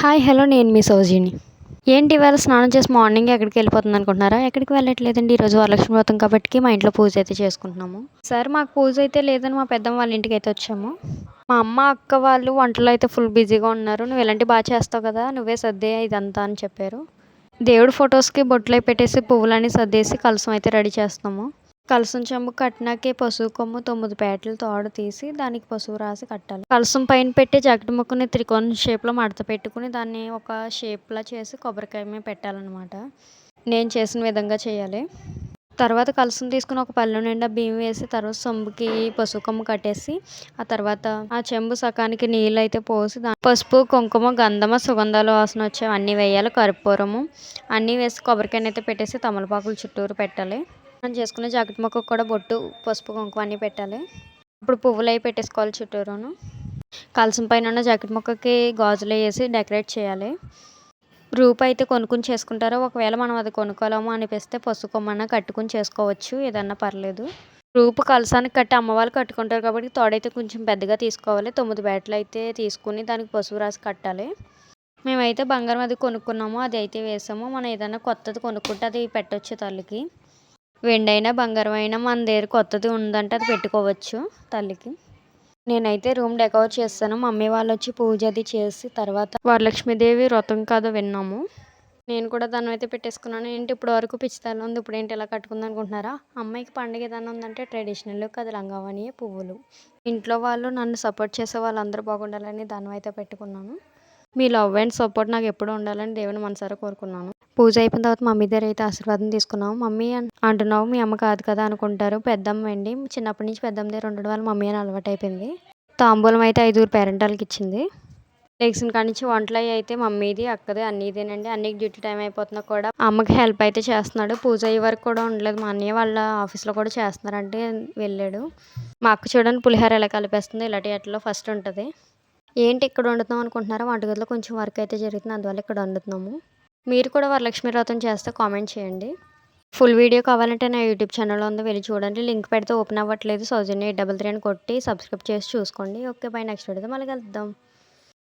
Hi hello నేను మీ సౌజీని. ఏంటి ఇవాళ స్నానం చేసి మార్నింగ్ ఎక్కడికి వెళ్ళిపోతుంది అనుకుంటున్నారా? ఎక్కడికి వెళ్ళట్లేదండి. ఈరోజు వరలక్ష్మి వ్రతం కాబట్టి మా ఇంట్లో పూజ అయితే చేసుకుంటున్నాము. సార్ మాకు పూజ అయితే లేదని మా పెద్దమ్మ వాళ్ళ ఇంటికి అయితే వచ్చాము. మా అమ్మ అక్క వాళ్ళు వంటలో అయితే ఫుల్ బిజీగా ఉన్నారు. నువ్వు ఇలాంటివి బాగా చేస్తావు కదా, నువ్వే సర్దే ఇదంతా అని చెప్పారు. దేవుడి ఫొటోస్కి బొట్లు పెట్టేసి పువ్వులని సర్దేసి కలసం అయితే రెడీ చేస్తాము. కలసం చెంబు కట్టినాకే పసుపు కొమ్ము 9 పేటలు తోడు తీసి దానికి పసుపు రాసి కట్టాలి. కలసం పైన పెట్టి జాకెట్ ముక్కని త్రికోణ షేప్లో మడత పెట్టుకుని దాన్ని ఒక షేప్లా చేసి కొబ్బరికాయ మీద పెట్టాలన్నమాట. నేను చేసిన విధంగా చేయాలి. తర్వాత కలసం తీసుకుని ఒక పళ్ళె నిండా బియ్యం వేసి తర్వాత చెంబుకి పసుపు కొమ్ము కట్టేసి ఆ తర్వాత ఆ చెంబు సకానికి నీళ్ళు అయితే పోసి పసుపు కుంకుమ గంధమ సుగంధాలు వాసన వచ్చే అన్నీ వేయాలి. కర్పూరము అన్నీ వేసి కొబ్బరికాయని అయితే పెట్టేసి తమలపాకులు చుట్టూరు పెట్టాలి. మనం చేసుకున్న జాకెట్ ముక్కకు కూడా బొట్టు పసుపు కుంకుమ అన్నీ పెట్టాలి. ఇప్పుడు పువ్వులు అవి పెట్టేసుకోవాలి చుట్టూరును. కలసం పైన ఉన్న జాకెట్ ముక్కకి గాజులు వేసి డెకరేట్ చేయాలి. రూపు అయితే కొనుక్కుని చేసుకుంటారో, ఒకవేళ మనం అది కొనుక్కోలేము అనిపిస్తే పసుపు కొమ్మన్నా కట్టుకుని చేసుకోవచ్చు, ఏదన్నా పర్లేదు. రూపు కలసానికి కట్టి అమ్మవాళ్ళు కట్టుకుంటారు కాబట్టి తోడైతే కొంచెం పెద్దగా తీసుకోవాలి. 9 బేటలు అయితే తీసుకుని దానికి పసుపు రాసి కట్టాలి. మేమైతే బంగారం అది కొనుక్కున్నాము, అది అయితే వేసాము. మనం ఏదైనా కొత్తది కొనుక్కుంటే అది పెట్టవచ్చు తల్లికి. వెండైనా బంగారం అయినా మన దగ్గర కొత్తది ఉందంటే అది పెట్టుకోవచ్చు తల్లికి. నేనైతే రూమ్ డెకరేట్ చేస్తాను. మమ్మీ వాళ్ళు వచ్చి పూజ అది చేసి తర్వాత వరలక్ష్మీదేవి వ్రతం కథ విన్నాము. నేను కూడా దాన్ని అయితే పెట్టేసుకున్నాను. ఏంటి ఇప్పుడు వరకు పిచ్చితనం ఉంది, ఇప్పుడు ఏంటి ఇలా కట్టుకుంది అనుకుంటున్నారా? అమ్మాయికి పండుగ ఏదైనా ఉందంటే ట్రెడిషనల్ అది లంగావని పువ్వులు. ఇంట్లో వాళ్ళు నన్ను సపోర్ట్ చేసే వాళ్ళందరూ బాగుండాలని దాన్ని అయితే పెట్టుకున్నాను. మీ లవ్ అండ్ సపోర్ట్ నాకు ఎప్పుడు ఉండాలని దేవుని మనసారా కోరుకున్నాను. పూజ అయిపోయిన తర్వాత మమ్మీ దగ్గర అయితే ఆశీర్వాదం తీసుకున్నాము. మమ్మీ అంటున్నావు మీ అమ్మ కాదు కదా అనుకుంటారు. పెద్దమ్మ అండి, చిన్నప్పటి నుంచి పెద్దమ్మ దగ్గర ఉండడం వల్ల మమ్మీ అని అలవాటు అయిపోయింది. తాంబూలం అయితే 5 పేరెంటాలకి ఇచ్చింది. లెగ్సిన కాడి నుంచి వంటలు అయితే మమ్మీది అక్కది అన్నీదేనండి. అన్నికి డ్యూటీ టైం అయిపోతున్నా కూడా అమ్మకి హెల్ప్ అయితే చేస్తున్నాడు. పూజ అయ్యే వరకు కూడా ఉండలేదు. మా అన్నయ్య వాళ్ళ ఆఫీస్లో కూడా చేస్తున్నారంటే వెళ్ళాడు. మా అక్క చూడండి పులిహోర ఎలా కలిపేస్తుంది. ఇలాంటి వాటిలో ఫస్ట్ ఉంటుంది. ఏంటి ఇక్కడ వండుతున్నాం అనుకుంటున్నారా? వంటగదిలో కొంచెం వర్క్ అయితే జరుగుతుంది, అందువల్ల ఇక్కడ వండుతున్నాము. మీరు కూడా వరలక్ష్మి వ్రతం చేస్తే కామెంట్ చేయండి. ఫుల్ వీడియో కావాలంటే నా యూట్యూబ్ ఛానల్లో ఉంది, వెళ్ళి చూడండి. లింక్ పెడితే ఓపెన్ అవ్వట్లేదు. సౌజన్య 833 అని కొట్టి సబ్స్క్రైబ్ చేసి చూసుకోండి. Okay, by. నెక్స్ట్ వీడియోతో మళ్ళీ కలుద్దాం.